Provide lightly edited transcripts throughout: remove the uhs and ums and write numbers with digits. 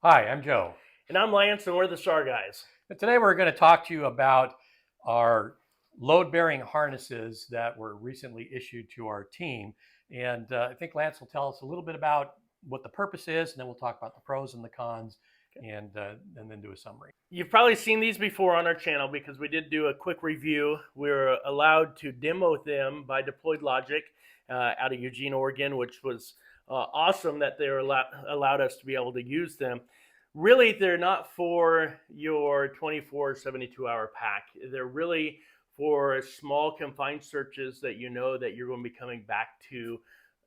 Hi, I'm Joe. And I'm Lance, and we're the SAR Guys. And today we're going to talk to you about our load-bearing harnesses that were recently issued to our team. And I think Lance will tell us a little bit about what the purpose is, and then we'll talk about the pros and the cons, and then do a summary. You've probably seen these before on our channel because we did do a quick review. We were allowed to demo them by Deployed Logic out of Eugene, Oregon, which was awesome that they were allowed us to be able to use them. Really, they're not for your 24, 72-hour pack. They're really for small confined searches that you know that you're going to be coming back to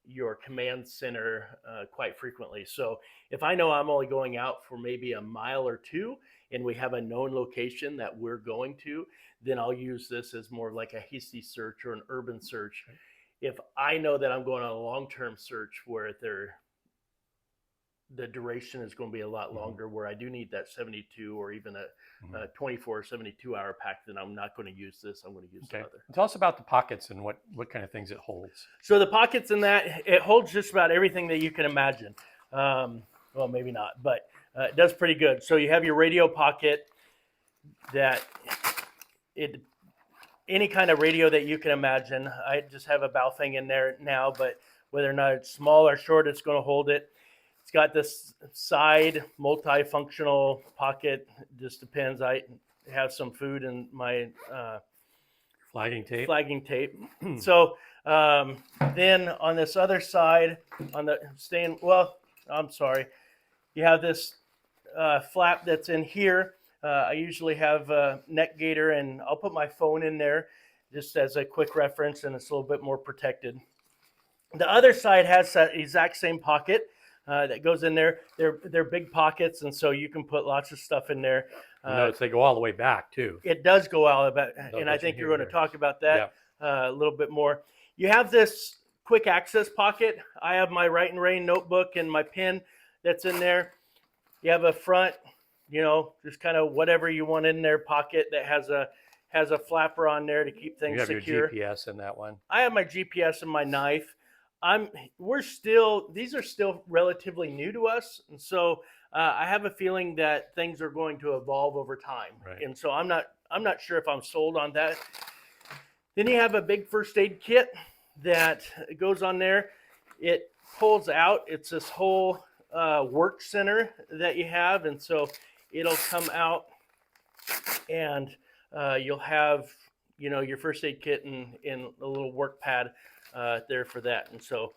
your command center quite frequently. So if I know I'm only going out for maybe a mile or two and we have a known location that we're going to, then I'll use this as more like a hasty search or an urban search. If I know that I'm going on a long-term search where the duration is going to be a lot longer, where I do need that 72 or even a 24 or 72-hour pack, then I'm not going to use this. I'm going to use the other. Tell us about the pockets and what kind of things it holds. So the pockets in that, it holds just about everything that you can imagine. Well, maybe not, but it does pretty good. So you have your radio pocket that any kind of radio that you can imagine. I just have a Baofeng in there now, but whether or not it's small or short, it's going to hold it. It's got this side multifunctional pocket. Just depends. I have some food in my flagging tape. So then on this other side, on the you have this flap that's in here. I usually have a neck gaiter, and I'll put my phone in there just as a quick reference, and it's a little bit more protected. The other side has that exact same pocket that goes in there. They're big pockets, and so you can put lots of stuff in there. Notice they go all the way back too. It does go all the way back, and I think you're going to talk about that a little bit more. You have this quick access pocket. I have my Write and Rain notebook and my pen that's in there. You have a front, just kind of whatever you want in there pocket that has a flapper on there to keep things secure. You have your GPS in that one. I have my GPS and my knife. These are still relatively new to us, and so I have a feeling that things are going to evolve over time. Right. And so I'm not sure if I'm sold on that. Then you have a big first aid kit that goes on there. It pulls out. It's this whole work center that you have, and so it'll come out, and you'll have your first aid kit in a little work pad there for that. And so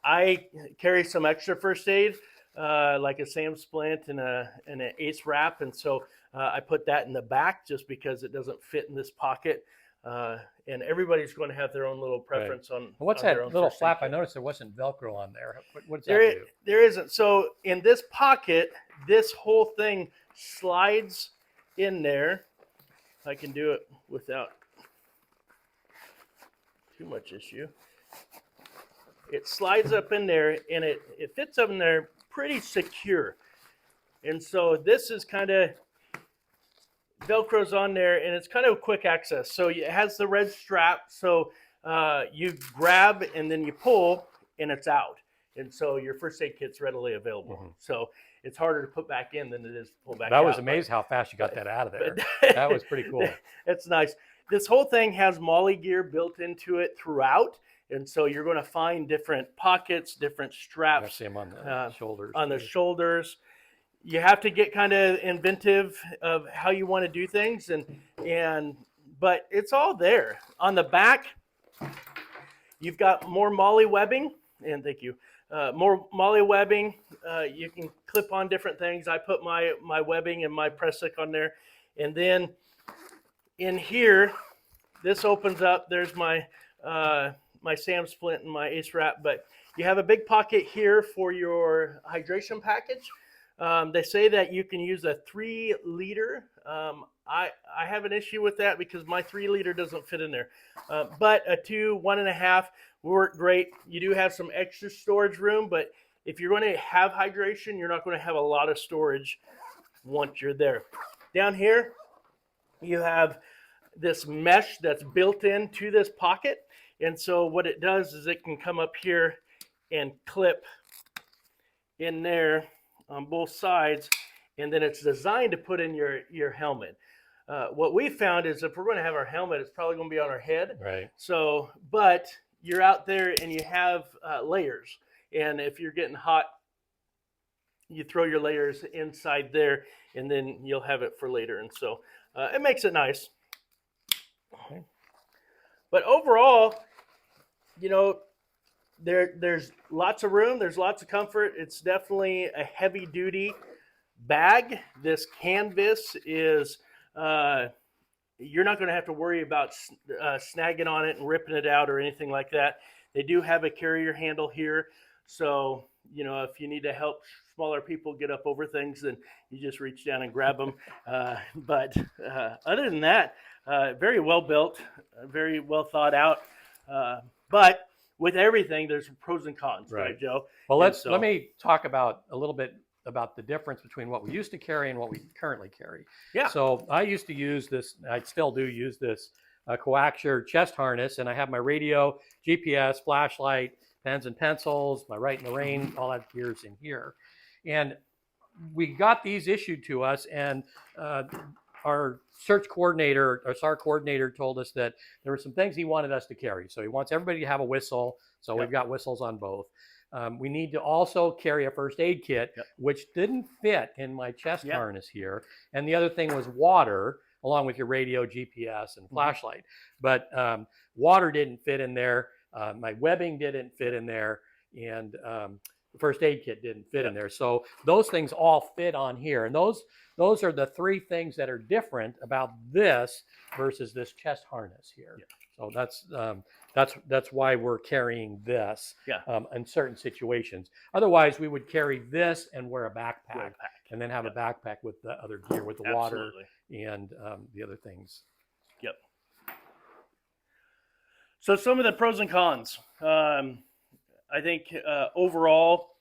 I carry some extra first aid, like a SAM splint and an ACE wrap, and so I put that in the back just because it doesn't fit in this pocket. And everybody's going to have their own little preference on. What's on that little flap? I noticed there wasn't Velcro on there. What does that do? There isn't. So in this pocket, this whole thing slides in there. I can do it without too much issue. It slides up in there, and it fits up in there pretty secure. And so this is kind of Velcro's on there, and it's kind of quick access. So it has the red strap, so you grab and then you pull, and it's out. And so your first aid kit's readily available. Mm-hmm. So it's harder to put back in than it is to pull back out. That was amazing how fast you got that out of there. That was pretty cool. It's nice. This whole thing has MOLLE gear built into it throughout. And so you're going to find different pockets, different straps. I see them on the shoulders. On the shoulders. You have to get kind of inventive of how you want to do things, but it's all there. On the back, you've got more MOLLE webbing, and thank you. More MOLLE webbing. You can clip on different things. I put my webbing and my press stick on there, and then in here, this opens up. There's my my SAM splint and my ACE wrap, but you have a big pocket here for your hydration package. They say that you can use a 3-liter. I have an issue with that because my 3-liter doesn't fit in there. But a 2, 1.5 work great. You do have some extra storage room, but if you're going to have hydration, you're not going to have a lot of storage once you're there. Down here, you have this mesh that's built into this pocket. And so what it does is it can come up here and clip in there on both sides, and then it's designed to put in your helmet. What we found is if we're going to have our helmet, it's probably going to be on our head. Right. So, but you're out there and you have layers, and if you're getting hot, you throw your layers inside there, and then you'll have it for later. And so it makes it nice. Okay. But overall, you know, there's lots of room. There's lots of comfort. It's definitely a heavy duty bag. This canvas is you're not going to have to worry about snagging on it and ripping it out or anything like that. They do have a carrier handle here, so you know if you need to help smaller people get up over things, then you just reach down and grab them. But other than that, very well built, very well thought out. But with everything, there's pros and cons, right, Joe? Well, let me talk about a little bit about the difference between what we used to carry and what we currently carry. Yeah. So I used to use this, I still do use this coaxial chest harness, and I have my radio, GPS, flashlight, pens and pencils, my Write in the Rain, all that gear's in here. And we got these issued to us, and our search coordinator, our SAR coordinator, told us that there were some things he wanted us to carry. So he wants everybody to have a whistle. So we've got whistles on both. We need to also carry a first aid kit, which didn't fit in my chest harness here. And the other thing was water, along with your radio, GPS, and flashlight. But water didn't fit in there. My webbing didn't fit in there. And the first aid kit didn't fit in there. So those things all fit on here. And those are the three things that are different about this versus this chest harness here. So that's why we're carrying this in certain situations. Otherwise, we would carry this and wear a backpack, and then have a backpack with the other gear, with the water and the other things. Yep. So some of the pros and cons. I think overall,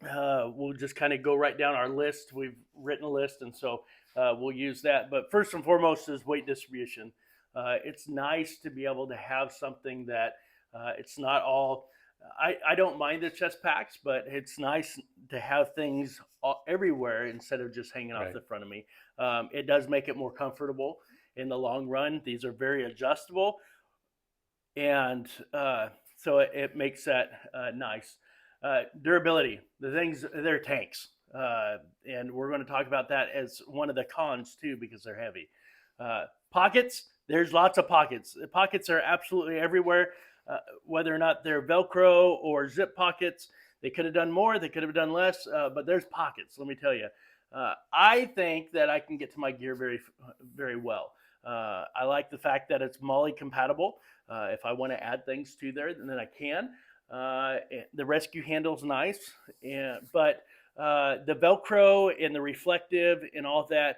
we'll just kind of go right down our list. We've written a list, and so we'll use that. But first and foremost is weight distribution. It's nice to be able to have something that it's not all. I don't mind the chest packs, but it's nice to have things everywhere instead of just hanging off the front of me. It does make it more comfortable in the long run. These are very adjustable, and so it makes that nice. Durability. The things, they're tanks. And we're going to talk about that as one of the cons too, because they're heavy. Pockets. There's lots of pockets. The pockets are absolutely everywhere, whether or not they're Velcro or zip pockets. They could have done more. They could have done less, but there's pockets. Let me tell you. I think that I can get to my gear very, very well. I like the fact that it's MOLLE compatible. If I want to add things to there, then I can. The rescue handle's nice, but the Velcro and the reflective and all that,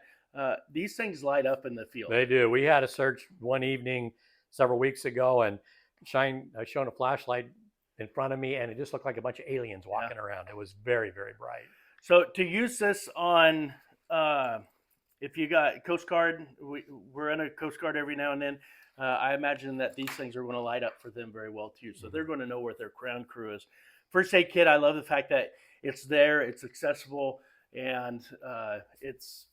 these things light up in the field. They do. We had a search one evening several weeks ago, and shone a flashlight in front of me, and it just looked like a bunch of aliens walking around. It was very, very bright. So to use this on, if you got Coast Guard, we're in a Coast Guard every now and then. I imagine that these things are going to light up for them very well too. So they're going to know where their ground crew is. First aid kit, I love the fact that it's there, it's accessible, and it's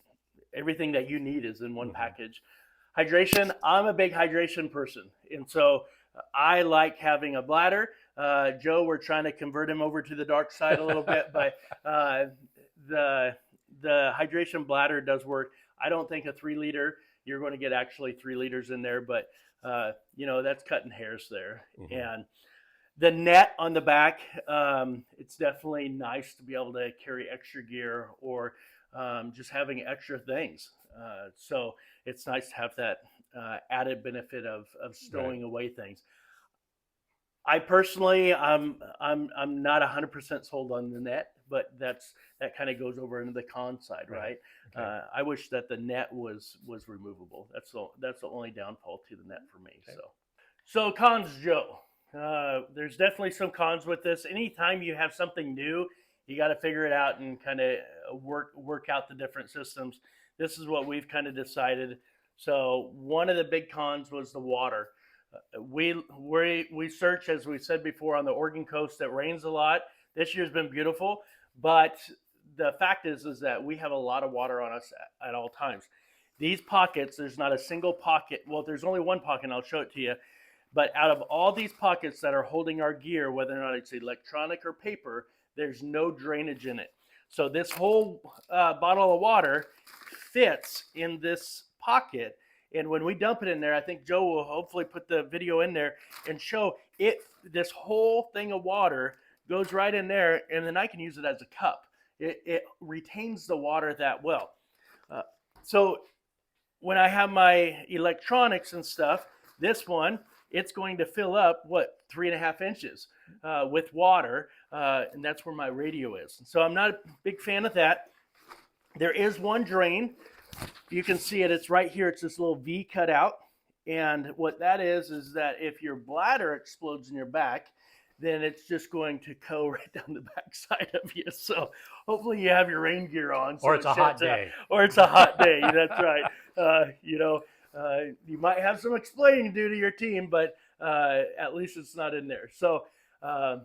everything that you need is in one package. Hydration, I'm a big hydration person, and so I like having a bladder. Joe, we're trying to convert him over to the dark side a little bit, but the hydration bladder does work. I don't think a 3-liter, you're going to get actually 3 liters in there, but that's cutting hairs there. And the net on the back, it's definitely nice to be able to carry extra gear or just having extra things. So it's nice to have that added benefit of stowing away things. I personally, I'm not 100% sold on the net, but that kind of goes over into the con side, right? Okay. I wish that the net was removable. That's the only downfall to the net for me. Okay. So cons, Joe. There's definitely some cons with this. Anytime you have something new, you got to figure it out and kind of work out the different systems. This is what we've kind of decided. So one of the big cons was the water. We search, as we said before, on the Oregon coast. It rains a lot. This year's been beautiful, but the fact is that we have a lot of water on us at all times. These pockets, there's not a single pocket. Well, there's only one pocket, and I'll show it to you. But out of all these pockets that are holding our gear, whether or not it's electronic or paper, there's no drainage in it. So this whole bottle of water fits in this pocket. And when we dump it in there, I think Joe will hopefully put the video in there and show it. This whole thing of water goes right in there, and then I can use it as a cup. It retains the water that well. So when I have my electronics and stuff, this one, it's going to fill up, 3.5 inches with water, and that's where my radio is. So I'm not a big fan of that. There is one drain. You can see it. It's right here. It's this little V cut out. And what that is that if your bladder explodes in your back, then it's just going to go right down the backside of you. So hopefully you have your rain gear on. So or it's a hot day. Or it's a hot day. That's right. You might have some explaining to do to your team, but at least it's not in there. So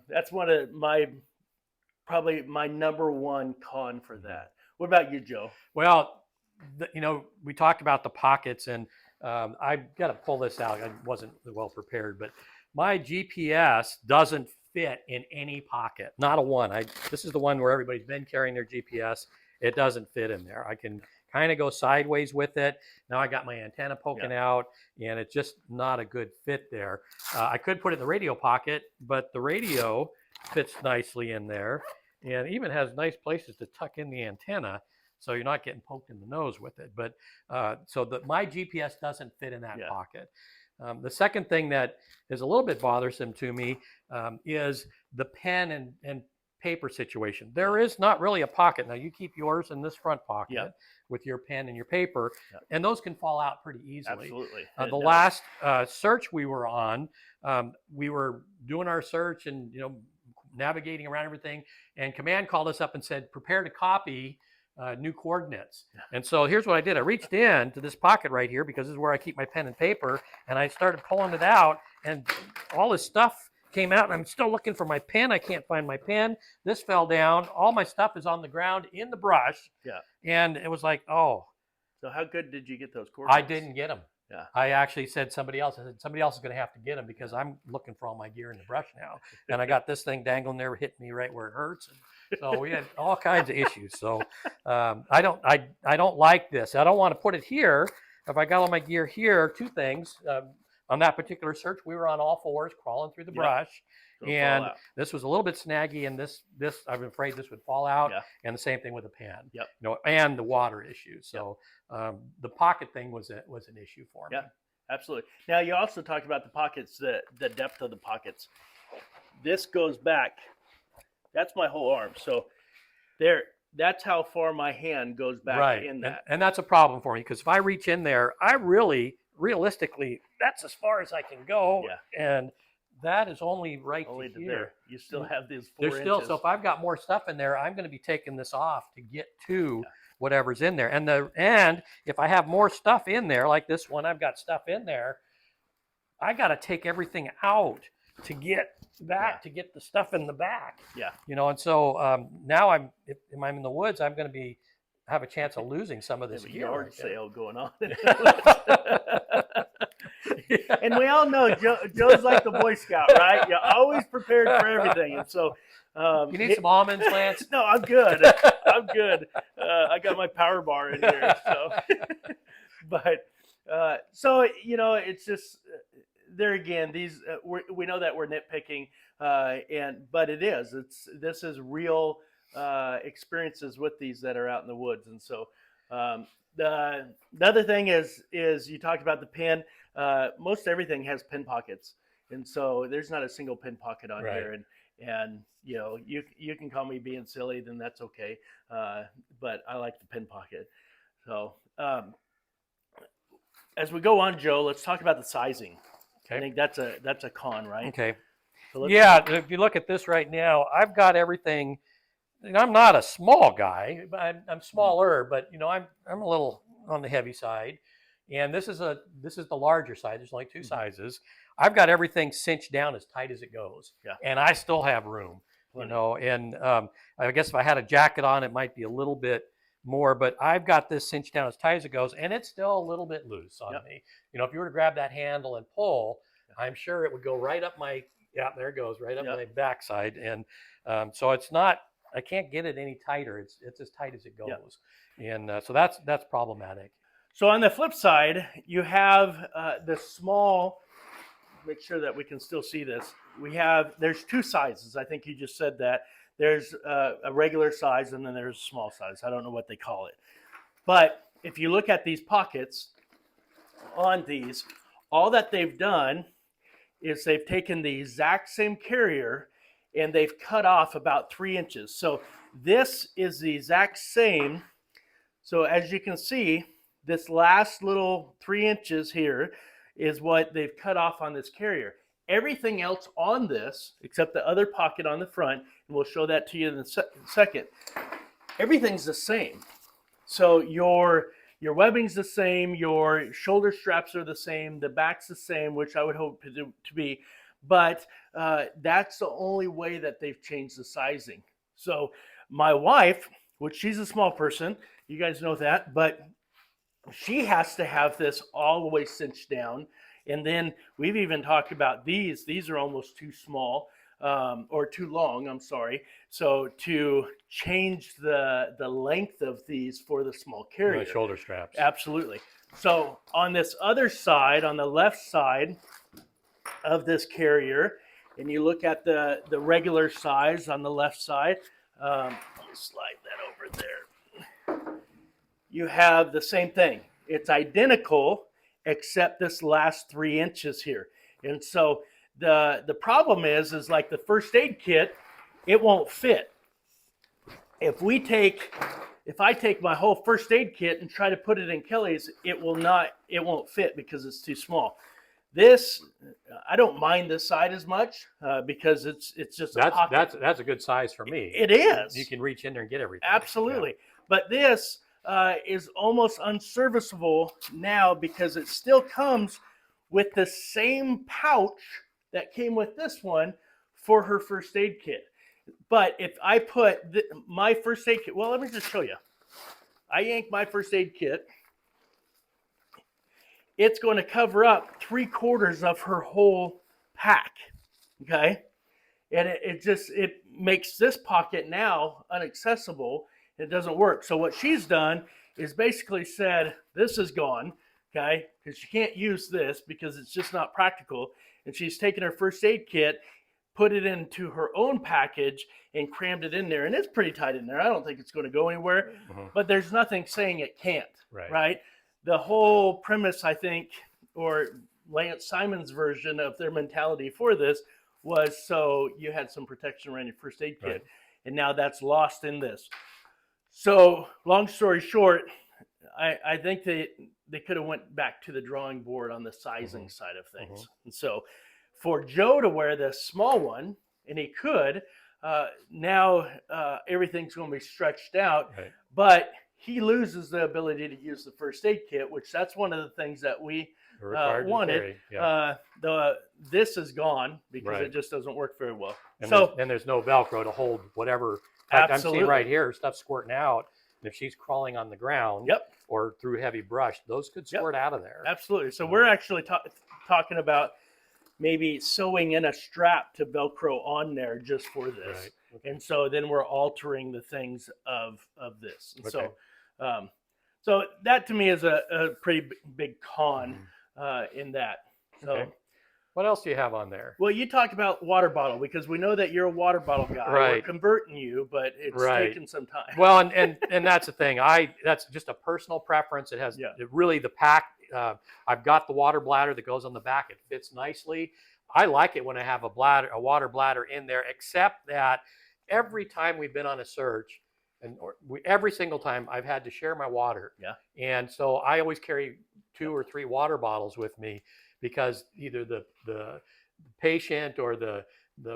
that's one of probably my number one con for that. What about you, Joe? Well, we talked about the pockets, and I've got to pull this out. I wasn't well prepared, but my GPS doesn't fit in any pocket, not a one. This is the one where everybody's been carrying their GPS. It doesn't fit in there. I can kind of go sideways with it. Now I got my antenna poking out, and it's just not a good fit there. I could put it in the radio pocket, but the radio fits nicely in there, and even has nice places to tuck in the antenna, so you're not getting poked in the nose with it. But my GPS doesn't fit in that pocket. The second thing that is a little bit bothersome to me is the pen and paper situation. There is not really a pocket. Now you keep yours in this front pocket with your pen and your paper, and those can fall out pretty easily. Absolutely. The last search we were on, we were doing our search and navigating around everything, and command called us up and said, prepare to copy new coordinates. And so here's what I did. I reached in to this pocket right here, because this is where I keep my pen and paper, and I started pulling it out, and all this stuff came out, and I'm still looking for my pen. I can't find my pen. This fell down. All my stuff is on the ground in the brush. And it was like, oh. So how good did you get those coordinates? I didn't get them. I actually said somebody else is going to have to get them, because I'm looking for all my gear in the brush now. And I got this thing dangling there, hitting me right where it hurts. And so we had all kinds of issues. So I don't like this. I don't want to put it here. If I got all my gear here, two things. On that particular search, we were on all fours crawling through the brush. And this was a little bit snaggy, and this I'm afraid this would fall out. And the same thing with the pen. And the water issue. So the pocket thing was an issue for me. Absolutely. Now you also talked about the pockets, the depth of the pockets. This goes back. That's my whole arm. So that's how far my hand goes back in that. And that's a problem for me, because if I reach in there, I realistically, that's as far as I can go. And that is only to here. There. You still have these 4 inches. So if I've got more stuff in there, I'm going to be taking this off to get to whatever's in there. And if I have more stuff in there, like this one, I've got stuff in there, I got to take everything out to get that, to get the stuff in the back. And so now if I'm in the woods, I'm going to have a chance of losing some of this gear. Yard sale going on. And we all know Joe's like the Boy Scout, right? You're always prepared for everything. And so you need some almonds, Lance? No, I'm good. I'm good. I got my power bar in here. So, but it's just there again. These we know that we're nitpicking, but this is real experiences with these that are out in the woods. And so the other thing is you talked about the pen. Most everything has pin pockets, and so there's not a single pin pocket on here. And you can call me being silly, then that's okay. But I like the pin pocket. So as we go on, Joe, let's talk about the sizing. I think that's a con, right? Okay. So if you look at this right now, I've got everything. I'm not a small guy, but I'm smaller, but I'm a little on the heavy side. And this is the larger side. There's only two sizes. I've got everything cinched down as tight as it goes. And I still have room. you know, and I guess if I had a jacket on, it might be a little bit more, but I've got this cinched down as tight as it goes, and it's still a little bit loose on me. You know, if you were to grab that handle and pull, I'm sure it would go right up my, there it goes, right up my backside. And so it's not, I can't get it any tighter. It's as tight as it goes. And so that's problematic. So on the flip side, you have the small, make sure that we can still see this. There's two sizes. I think you just said that. There's a regular size and then there's a small size. I don't know what they call it. But if you look at these pockets on these, all that they've done is they've taken the exact same carrier and they've cut off about 3 inches. So this is the exact same. So as you can see, this last little 3 inches here is what they've cut off on this carrier. Everything else on this, except the other pocket on the front, and we'll show that to you in a second, everything's the same. So your webbing's the same, your shoulder straps are the same, the back's the same, which I would hope to be, but that's the only way that they've changed the sizing. So my wife, which she's a small person, you guys know that, but she has to have this all the way cinched down. And then we've even talked about these. These are almost too small or too long, I'm sorry. So to change the length of these for the small carrier. The shoulder straps. Absolutely. So on this other side, on the left side of this carrier, and you look at the regular size on the left side, let me slide that over there. You have the same thing. It's identical, except this last 3 inches here. And so the problem is like the first aid kit, it won't fit. If I take my whole first aid kit and try to put it in Kelly's, it won't fit because it's too small. This, I don't mind this side as much because it's just a pocket. That's a good size for me. It is. You can reach in there and get everything. Absolutely. Yeah. But this is almost unserviceable now because it still comes with the same pouch that came with this one for her first aid kit. But if I put my first aid kit, well, let me just show you. I yank my first aid kit. It's going to cover up 3/4 of her whole pack, okay? And it makes this pocket now inaccessible. It doesn't work. So what she's done is basically said, this is gone, okay? Because she can't use this because it's just not practical. And she's taken her first aid kit, put it into her own package, and crammed it in there. And it's pretty tight in there. I don't think it's going to go anywhere. But there's nothing saying it can't, right? The whole premise, I think, or Lance Simon's version of their mentality for this was so you had some protection around your first aid kit. And now that's lost in this. So long story short, I think they could have went back to the drawing board on the sizing side of things. And so for Joe to wear this small one, and he could, now everything's going to be stretched out, but he loses the ability to use the first aid kit, which that's one of the things that we wanted. This is gone because it just doesn't work very well. And there's no Velcro to hold whatever. I'm seeing right here, stuff squirting out. And if she's crawling on the ground or through heavy brush, those could squirt out of there. Absolutely. So we're actually talking about maybe sewing in a strap to Velcro on there just for this. And so then we're altering the things of this. And so that to me is a pretty big con in that. So. What else do you have on there? Well, you talked about water bottle because we know that you're a water bottle guy. We're converting you, but it's taken some time. Well, and that's the thing. That's just a personal preference. It has really the pack. I've got the water bladder that goes on the back. It fits nicely. I like it when I have a water bladder in there, except that every time we've been on a search, every single time I've had to share my water. And so I always carry 2 or 3 water bottles with me, because either the patient or the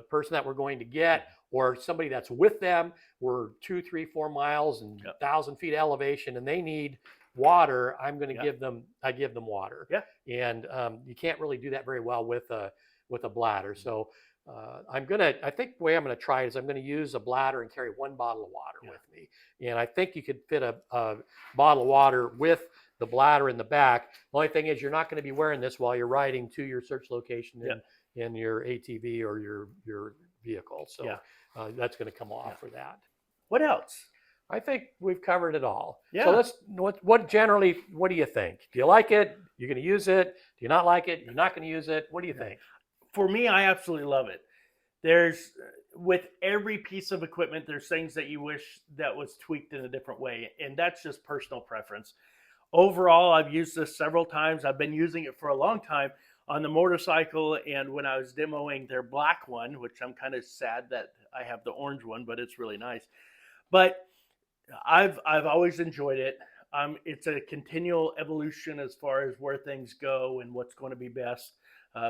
person that we're going to get or somebody that's with them, we're 2, 3, 4 miles and 1,000 feet elevation and they need water, I'm going to give them water. And you can't really do that very well with a bladder. So I think the way I'm gonna try it is I'm gonna use a bladder and carry 1 bottle of water with me. And I think you could fit a bottle of water with the bladder in the back. The only thing is you're not gonna be wearing this while you're riding to your search location in your ATV or your vehicle. So that's gonna come off for that. What else? I think we've covered it all. Yeah. So what generally, what do you think? Do you like it? You're going to use it? Do you not like it? You're not going to use it? What do you think? For me, I absolutely love it. There's, with every piece of equipment, there's things that you wish that was tweaked in a different way. And that's just personal preference. Overall, I've used this several times. I've been using it for a long time on the motorcycle. And when I was demoing their black one, which I'm kind of sad that I have the orange one, but it's really nice. But I've always enjoyed it. It's a continual evolution as far as where things go and what's going to be best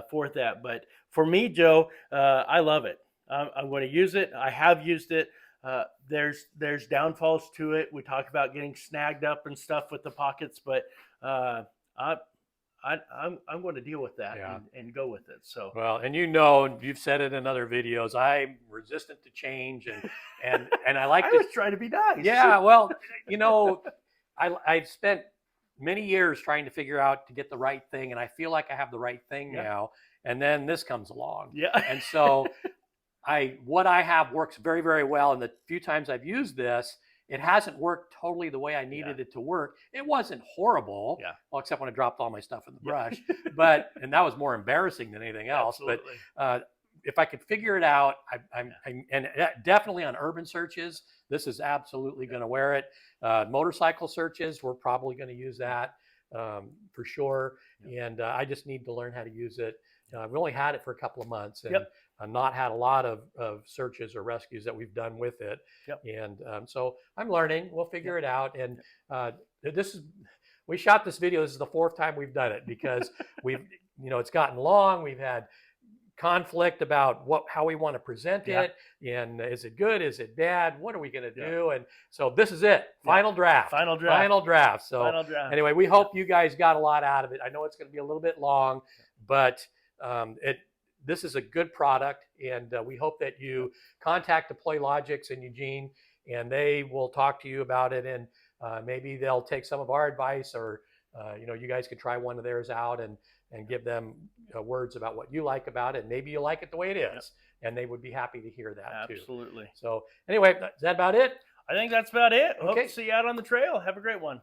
for that. But for me, Joe, I love it. I'm going to use it. I have used it. There's downfalls to it. We talk about getting snagged up and stuff with the pockets, but I'm going to deal with that and go with it. So well, and you've said it in other videos. I'm resistant to change, and I like. I was trying to be nice. Yeah, well, I've spent many years trying to figure out to get the right thing, and I feel like I have the right thing now. And then this comes along. Yeah. And so what I have works very, very well. And the few times I've used this, it hasn't worked totally the way I needed it to work. It wasn't horrible, well, except when I dropped all my stuff in the brush. And that was more embarrassing than anything else. Absolutely. But if I could figure it out, and definitely on urban searches, this is absolutely going to wear it. Motorcycle searches, we're probably going to use that for sure. And I just need to learn how to use it. I've only had it for a couple of months and not had a lot of searches or rescues that we've done with it. And so I'm learning. We'll figure it out. And we shot this video. This is the 4th time we've done it because it's gotten long. We've had conflict about how we want to present it, and is it good, is it bad, what are we going to do? And so this is it, final draft. So anyway, we hope you guys got a lot out of it. I know it's going to be a little bit long, but this is a good product, and we hope that you contact Deploy Logix in Eugene, and they will talk to you about it, and maybe they'll take some of our advice, or you guys could try one of theirs out and give them words about what you like about it. And maybe you like it the way it is, and they would be happy to hear that too. Absolutely. So anyway, is that about it? I think that's about it. Okay. Hope to see you out on the trail. Have a great one.